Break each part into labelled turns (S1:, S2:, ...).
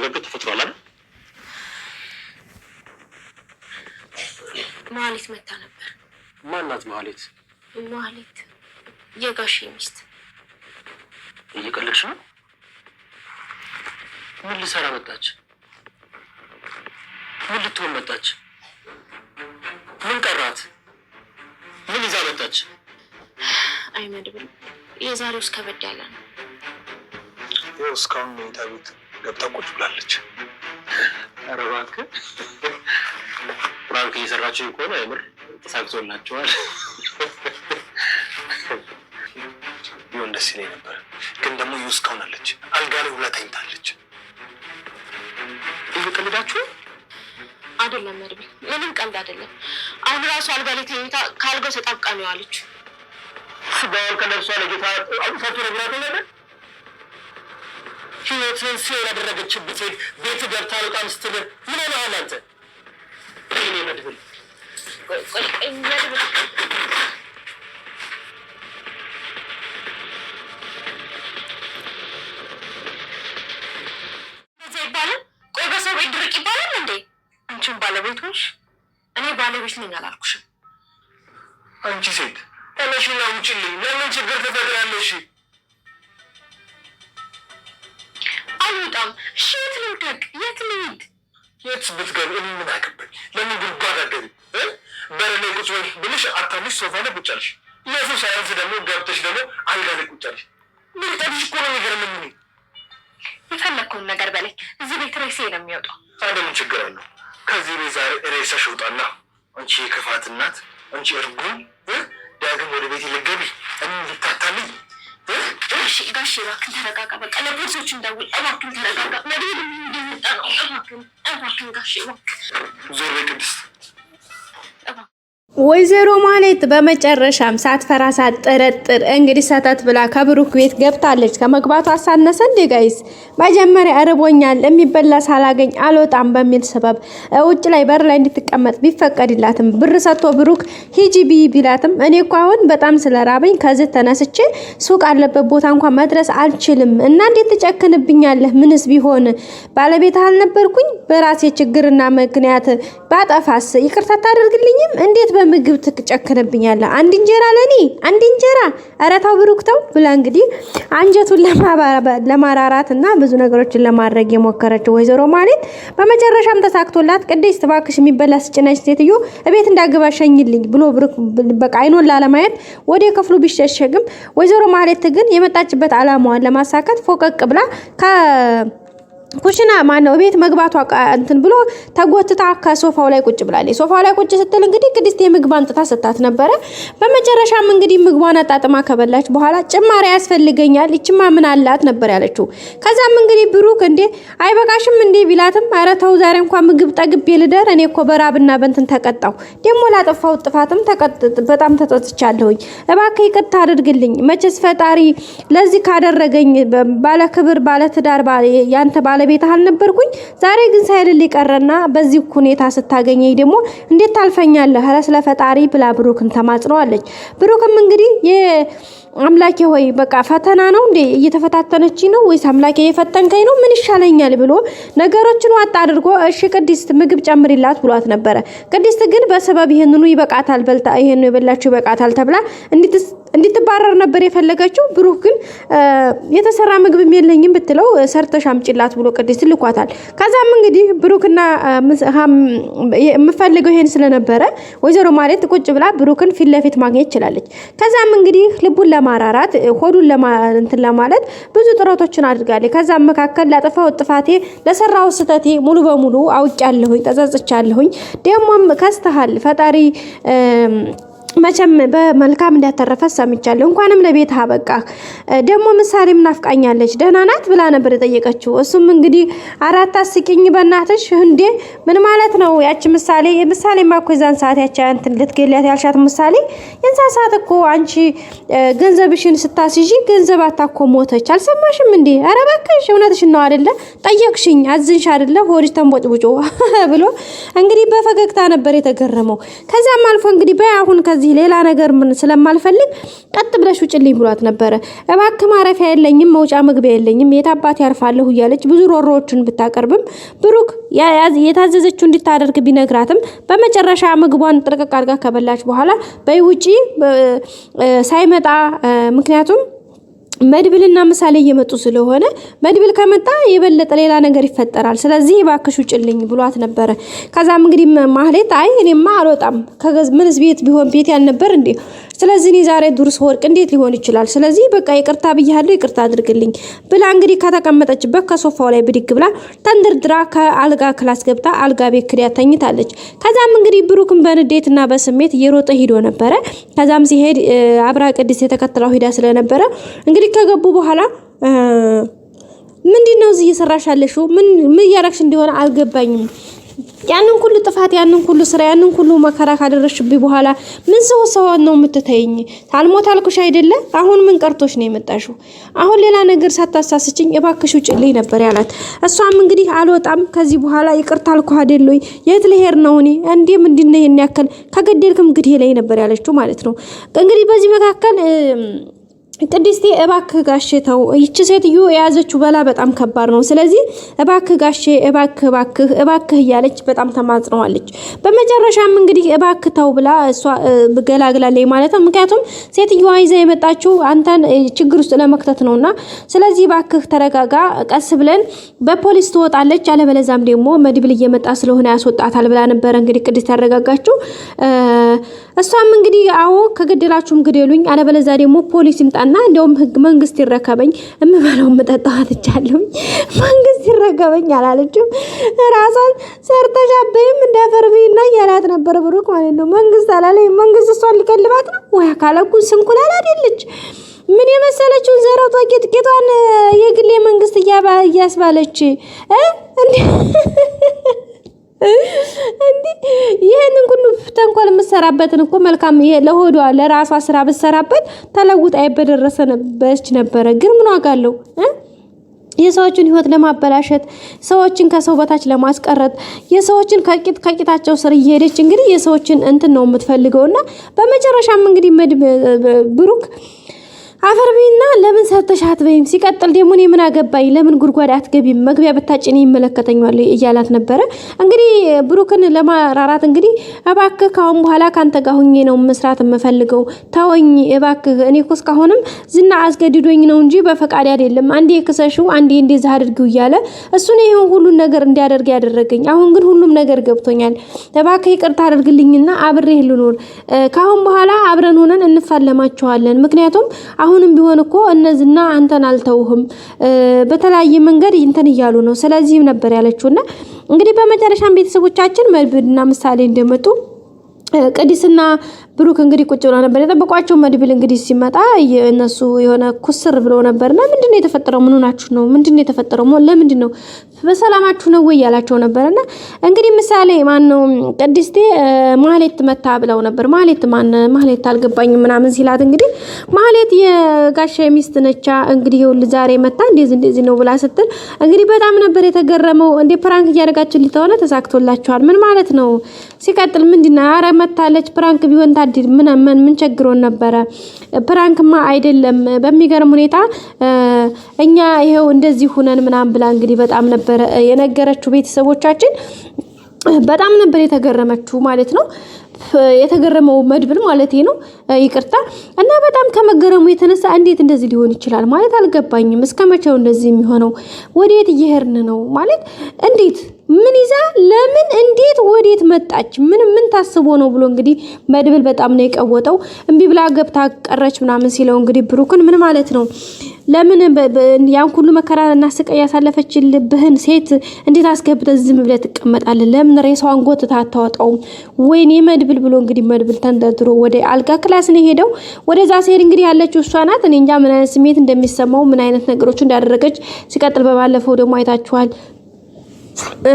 S1: ነገር ተፈጥሯል አይደል?
S2: ማህሌት መታ ነበር።
S1: ማናት ማህሌት?
S2: ማህሌት የጋሼ ሚስት።
S1: እየቀለድሽ ነው? ምን ልሰራ መጣች? ምን ልትሆን መጣች? ምን ቀራት? ምን ይዛ መጣች?
S2: አይ መድብል፣ የዛሬው ከበድ ያለ ነው።
S1: ይኸው እስካሁን መኝታ ቤት ገብታ ቁጭ ብላለች። ኧረ እባክህ ፍራንክ እየሰራችሁ ከሆነ የምር ተሳክቶላችኋል። ቢሆን ደስ ይለኝ ነበር፣ ግን ደግሞ ይኸው እስካሁን አለች። አልጋ ላይ ሁላ ተኝታለች። እየቀለዳችሁ
S2: አይደለም መድብል፣ ምንም ቀልድ አይደለም። አሁን ራሱ አልጋ ላይ ተኝታ ካልጋው ተጣብቃ ነው ያለችው።
S1: ስጋውን ከነፍሷ ለጌታ አውጥታችሁ ነግራት ነበር። ህይወትን ሲሆን ያደረገችበት ሴት ቤት ገብታ አልቃም ስትል ምን ሆነሃል አንተ? እኔ መድብል
S2: መድብል እዚህ ይባላል። ቆይ በሰው ቤት ድርቅ ይባላል እንዴ? አንቺን ባለቤቶች እኔ ባለቤት ነኝ አላልኩሽም?
S1: አንቺ ሴት ተነሽና ውጭልኝ። ለምን ችግር ትፈጥራለሽ?
S2: አልወጣም። እሺ የት ልውደቅ? የት ልሂድ?
S1: የት ብትገቢ እኔ ምን አገባኝ? ለምን ጉድጓድ አትገቢ? በር ላይ ቁጭ በል ብልሽ አታምሽ፣ ሶፋ ላይ ቁጭ አልሽ። ለሱ ሳያንስ ደግሞ ገብተሽ ደግሞ አልጋ ላይ ቁጭ አልሽ። ብልጠብሽ እኮ ነው የሚገርምኝ።
S2: የፈለግከውን ነገር በላይ እዚህ ቤት ሬሴ ነው የሚወጣው።
S1: ታዲያ ምን ችግር አለው? ከዚህ ቤት ዛሬ ሬሳሽ ይውጣና አንቺ የክፋት እናት፣ አንቺ እርጉም ዳግም ወደ ቤት ልትገቢ እኔ ልታታልኝ።
S2: እሺ ጋሼ እባክህን ተረጋጋ። በቃ ለፖሊሶች እንደውል። እባክህን ተረጋጋ። መድብል እንደመጣ ነው። እባክህን ጋሼ እባክህ።
S1: ዞር በይ ቅድስት።
S3: ወይዘሮ ማህሌት በመጨረሻም ሳትፈራ ሳትጠረጥር እንግዲህ ሰተት ብላ ከብሩክ ቤት ገብታለች። ከመግባቷ አሳነሰ እንዴ ጋይስ? መጀመሪያ እርቦኛል የሚበላ ሳላገኝ አልወጣም በሚል ሰበብ ውጭ ላይ በር ላይ እንድትቀመጥ ቢፈቀድላትም ብር ሰጥቶ ብሩክ ሂጂ ቢላትም እኔ እኮ አሁን በጣም ስለራበኝ ከዚህ ተነስቼ ሱቅ አለበት ቦታ እንኳን መድረስ አልችልም እና እንዴት ትጨክንብኛለህ? ምንስ ቢሆን ባለቤት አልነበርኩኝ? በራሴ ችግርና ምክንያት ባጠፋስ ይቅርታ ታደርግልኝም? እንዴት በምግብ ትጨክንብኛለህ? አንድ እንጀራ ለኔ አንድ እንጀራ። ኧረ ተው ብሩክ ተው ብላ እንግዲህ አንጀቱን ለማራራትና ብዙ ነገሮችን ለማድረግ የሞከረችው ወይዘሮ ማህሌት በመጨረሻም ተሳክቶላት ቅድስት እባክሽ የሚበላ ስጭነሽ ሴትዮ እቤት እንዳገባ ሸኝልኝ ብሎ ብሩክ በቃ አይኖን ላለማየት ወደ ክፍሉ ቢሸሸግም ወይዘሮ ማህሌት ግን የመጣችበት አላማዋን ለማሳካት ፎቀቅ ብላ ኩሽና ማነው ቤት መግባቷ እንትን ብሎ ተጎትታ ከሶፋው ላይ ቁጭ ብላለች። ሶፋው ላይ ቁጭ ስትል እንግዲህ ቅድስት የምግብ አንጥታ ሰጣት ነበረ። በመጨረሻም እንግዲህ ምግቧን አጣጥማ ከበላች በኋላ ጭማሪ ያስፈልገኛል እቺማ ምን አላት ነበር ያለችው። ከዛም እንግዲህ ብሩክ እንዴ አይበቃሽም እንዴ ቢላትም ኧረ ተው ዛሬ እንኳን ምግብ ጠግቤ ልደር እኔ እኮ በራብና በእንትን ተቀጣው ደሞ ላጠፋው ጥፋትም በጣም ተጸጽቻለሁኝ። እባክህ ይቅርታ አድርግልኝ። መቼስ ፈጣሪ ለዚህ ካደረገኝ ባለ ክብር ባለ ትዳር ያንተ ባለቤት አልነበርኩኝ። ዛሬ ግን ሳይልል ይቀርና በዚህ ሁኔታ ስታገኘኝ ደግሞ እንዴት ታልፈኛለህ? ኧረ ስለ ፈጣሪ ብላ ብሩክን ተማጽነዋለች። ብሩክም እንግዲህ አምላኬ ሆይ በቃ ፈተና ነው እንዴ እየተፈታተነች ነው ወይስ አምላኬ የፈተንከኝ ነው? ምን ይሻለኛል ብሎ ነገሮችን ዋጣ አድርጎ እሺ ቅድስት ምግብ ጨምሪላት ብሏት ነበረ። ቅድስት ግን በሰበብ ይሄንኑ ይበቃታል በልታ ይሄን የበላችሁ ይበቃታል ተብላ እንድትባረር ነበር የፈለገችው። ብሩክ ግን የተሰራ ምግብ የለኝም ብትለው ሰርተሽ አምጪላት ብሎ ቅድስት ልኳታል። ከዛም እንግዲህ ብሩክና የምፈልገው ይሄን ስለነበረ ወይዘሮ ማህሌት ቁጭ ብላ ብሩክን ፊት ለፊት ማግኘት ይችላልች። ከዛም እንግዲህ ልቡን ለማራራት ሆዱን ለማለት ብዙ ጥረቶችን አድርጋለች። ከዛም መካከል ላጠፋው ጥፋቴ ለሰራው ስተቴ ሙሉ በሙሉ አውቄያለሁኝ፣ ተጸጽቻለሁኝ። ደሞም ከስተሃል ፈጣሪ መቼም በመልካም እንዳተረፈ ሰምቻለሁ። እንኳንም ለቤት አበቃ። ደሞ ምሳሌም ናፍቃኛለች ደህና ናት ብላ ነበር የጠየቀችው። እሱም እንግዲህ አራት አስቂኝ በእናትሽ እንዴ ምን ማለት ነው? ያቺ ምሳሌ ማኮ የዛን ሰዓት ያቺ እንትን ልትገላት ያልሻት ምሳሌ የዛን ሰዓት እኮ አንቺ ገንዘብሽን ስታስይጂ ገንዘብ አታኮ ሞተች አልሰማሽም እንዴ? ኧረ እባክሽ እውነትሽን ነው አይደለ? ጠየቅሽኝ አዝንሽ አይደለ? ሆድሽ ተንቦጭቦጮ ብሎ እንግዲህ በፈገግታ ነበር የተገረመው። ከዛም አልፎ እንግዲህ በአሁን ከዚህ ሌላ ነገር ምን ስለማልፈልግ ቀጥ ብለሽ ውጭልኝ ብሏት ነበረ። እባክህ ማረፊያ የለኝም መውጫ መግቢያ የለኝም የት አባት ያርፋለሁ እያለች ብዙ ሮሮዎችን ብታቀርብም ብሩክ የታዘዘችው እንድታደርግ ቢነግራትም በመጨረሻ ምግቧን ጥርቅቅ አድርጋ ከበላች በኋላ በይ ውጪ ሳይመጣ ምክንያቱም መድብልና ምሳሌ እየመጡ ስለሆነ መድብል ከመጣ የበለጠ ሌላ ነገር ይፈጠራል ስለዚህ እባክሽ ውጭልኝ ብሏት ነበረ። ከዛም እንግዲህ ማህሌት አይ እኔማ አልወጣም ምንስ ቤት ቢሆን ቤት ያልነበር እንዴ ስለዚህ እኔ ዛሬ ዱርስ ወርቅ እንዴት ሊሆን ይችላል ስለዚህ በቃ ይቅርታ ብያለሁ ይቅርታ አድርግልኝ ብላ እንግዲህ ከተቀመጠችበት ከሶፋው ላይ ብድግ ብላ ተንደርድራ ከአልጋ ክላስ ገብታ አልጋ ቤት ክሪያ ተኝታለች። ከዛም እንግዲህ ብሩክን በንዴትና በስሜት እየሮጠ ሄዶ ነበረ። ከዛም ሲሄድ አብራ ቅድስት የተከተለው ሄዳ ስለነበረ እንግዲህ ከገቡ በኋላ ምንድነው እዚህ እየሰራሽ ያለሽው ምን ያረክሽ እንደሆነ አልገባኝም ያንን ሁሉ ጥፋት ያንን ሁሉ ስራ ያንን ሁሉ መከራ ካደረሽብኝ በኋላ ምን ሰው ነው የምትተይኝ ታልሞት አልኩሽ አይደለ አሁን ምን ቀርቶሽ ነው የመጣሽው አሁን ሌላ ነገር ሳታሳስችኝ እባክሽ ውጭልኝ ነበር ያላት። እሷም እንግዲህ አልወጣም ከዚህ በኋላ ይቅርታ አልኩ አይደለኝ የት ልሄድ ነው እኔ እንዴ ምንድነው ይሄን ያክል ከገደልክም ግድ ላይ ነበር ያለችው ማለት ነው። እንግዲህ በዚህ መካከል ቅድስቴ እባክህ ጋሼ ተው ይቺ ሴትዮ የያዘችው በላ በጣም ከባድ ነው ስለዚህ እባክህ ጋሼ እባክህ እያለች በጣም ተማጽነዋለች። በመጨረሻም እንግዲህ እባክህ ተው ብላ እሷ ገላግላለች ማለት ነው። ምክንያቱም ሴትዮዋ ይዛ የመጣችው አንተን ችግር ውስጥ ለመክተት ነውና ስለዚህ እባክህ ተረጋጋ ቀስ ብለን በፖሊስ ትወጣለች አለበለዛም ደግሞ መድብል እየመጣ ስለሆነ ያስወጣታል ብላ ነበር እንግዲህ ቅድስት ያረጋጋችው። እሷም እንግዲህ አዎ ከገደላችሁም ግደሉኝ አለበለዛ ደግሞ ፖሊስ ይምጣ እና እንደውም ህግ መንግስት ይረከበኝ እምበላው መጣጣው አትቻለሁ መንግስት ይረከበኝ አላለችም። ራሷን ሰርተሻበይም እንደፈርቢና ያላት ነበር ብሩክ ማለት ነው። መንግስት አላለኝ መንግስት እሷን ሊቀልባት ነው ወይ አካለኩ ስንኩላል አይደለች ምን የመሰለችውን ዘረቷ ጌጥጌጧን የግሌ መንግስት እያስባለች እንዴ ይሄንን ሁሉ ተንኮል የምትሰራበትን እኮ መልካም ለሆዷ ለራሷ ስራ ብትሰራበት ተለውጣ በደረሰች ነበረ። ግን ምን ዋጋ አለው የሰዎችን ህይወት ለማበላሸት ሰዎችን ከሰው በታች ለማስቀረት የሰዎችን ከቂታቸው ስር እየሄደች እንግዲህ የሰዎችን እንትን ነው የምትፈልገውና በመጨረሻም እንግዲህ ብሩክ አፈርቢና ለምን ሰርተሻት በይም ሲቀጥል ደግሞ እኔ ምን አገባኝ ለምን ጉድጓድ አትገቢም መግቢያ ብታጭኝ ይመለከተኛል እያላት ነበረ። እንግዲህ ብሩክን ለማራራት እንግዲህ እባክህ ካሁን በኋላ ካንተ ጋር ሆኜ ነው መስራት የምፈልገው ተወኝ እባክህ እኔ እኮ እስካሁንም ዝና አስገድዶኝ ነው እንጂ በፈቃድ አይደለም አንዴ ክሰሽው አንዴ እንደዛ አድርጊው እያለ እሱን ይሄን ሁሉ ነገር እንዲያደርግ ያደረገኝ አሁን ግን ሁሉም ነገር ገብቶኛል እባክህ ይቅርታ አድርግልኝና አብሬህ ልኖር ካሁን በኋላ አብረን ሆነን እንፋለማቸዋለን ምክንያቱም አሁንም ቢሆን እኮ እነዚህና አንተን አልተውህም በተለያየ መንገድ እንትን እያሉ ነው ስለዚህ ነበር ያለችውና እንግዲህ በመጨረሻም ቤተሰቦቻችን መድብልና ምሳሌ እንደመጡ ቅድስና ብሩክ እንግዲህ ቁጭ ብሎ ነበር የጠበቋቸው። መድብል እንግዲህ ሲመጣ እነሱ የሆነ ኩስር ብሎ ነበርና ምንድነው የተፈጠረው ምን ሆናችሁ ነው ምንድነው የተፈጠረው ለምንድን ነው በሰላማችሁ ነው ወይ ያላቸው ነበርና እንግዲህ ምሳሌ ማን ነው ቅድስቴ ማህሌት መታ ብለው ነበር። ማህሌት አልገባኝም ምናምን ሲላት እንግዲህ ማህሌት የጋሻ ሚስት ነቻ እንግዲህ ይሁን ዛሬ መታ እንደዚህ ነው ብላ ስትል እንግዲህ በጣም ነበር የተገረመው። እንደ ፕራንክ እያደረጋችሁ ልተሆነ ተሳክቶላችኋል ምን ማለት ነው ሲቀጥል ምንድነው አረ መታለች ፕራንክ ቢሆን ታዲር ምን ቸግሮን ነበረ ፕራንክማ አይደለም በሚገርም ሁኔታ እኛ ይሄው እንደዚህ ሆነን ምናምን ብላ እንግዲህ በጣም ነበር የነገረችው ቤተሰቦቻችን በጣም ነበር የተገረመችው ማለት ነው። የተገረመው መድብል ማለት ነው ይቅርታ እና በጣም ከመገረሙ የተነሳ እንዴት እንደዚህ ሊሆን ይችላል ማለት አልገባኝም እስከመቼው እንደዚህ የሚሆነው ወዴት እየሄድን ነው ማለት እንዴት ምን ይዛ ለምን እንዴት ወዴት መጣች ምን ታስቦ ነው ብሎ እንግዲህ መድብል በጣም ነው የቀወጠው እምቢ ብላ ገብታ ቀረች ምናምን ሲለው እንግዲህ ብሩክን ምን ማለት ነው ለምን ያን ሁሉ መከራና ስቃይ ያሳለፈችልብህን ሴት እንዴት አስገብተህ ዝም ብለህ ትቀመጣለህ ለምን ሬሳዋን ጎትታ አታወጣውም ወይኔ መድብል ብሎ እንግዲህ መድብል ተንደድሮ ወደ አልጋ ክላስ ነው ሄደው ወደዛ ሲሄድ እንግዲህ ያለችው እሷ ናት እኔ እንጃ ምን አይነት ስሜት እንደሚሰማው ምን አይነት ነገሮች እንዳደረገች ሲቀጥል በባለፈው ደግሞ አይታችኋል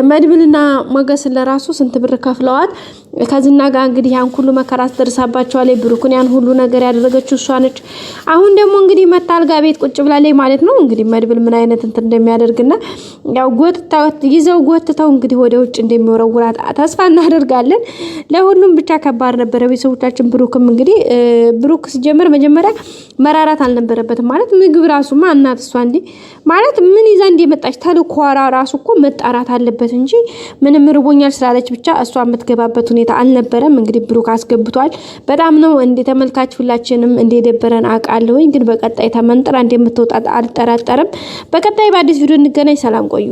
S3: መድብልና ሞገስ ለራሱ ስንት ብር ከፍለዋት ከዝና ጋር እንግዲህ ያን ሁሉ መከራ አስደርሳባቸዋል። ብሩክን ያን ሁሉ ነገር ያደረገችው እሷ ነች። አሁን ደግሞ እንግዲህ መታ አልጋ ቤት ቁጭ ብላለች ማለት ነው። እንግዲህ መድብል ምን አይነት እንትን እንደሚያደርግና ያው ጎትተው እንግዲህ ወደ ውጭ እንደሚወረውራት ተስፋ እናደርጋለን። ለሁሉም ብቻ ከባድ ነበረ ቤተሰቦቻችን። ብሩክም እንግዲህ ብሩክ ሲጀምር መጀመሪያ መራራት አልነበረበትም ማለት ምግብ ራሱ ማናት እሷ እንዴ ማለት ምን ይዛ እንደመጣች ተልኳራ ራሱ እኮ መጣራት አለበት እንጂ ምንም ርቦኛል ስላለች ብቻ እሷ የምትገባበት ሁኔታ አልነበረም። እንግዲህ ብሩክ አስገብቷል። በጣም ነው እንደ ተመልካች ሁላችንም እንደደበረን አውቃለሁኝ፣ ግን በቀጣይ ተመንጥራ እንደምትወጣ አልጠራጠርም። በቀጣይ በአዲስ ቪዲዮ እንገናኝ። ሰላም ቆዩ።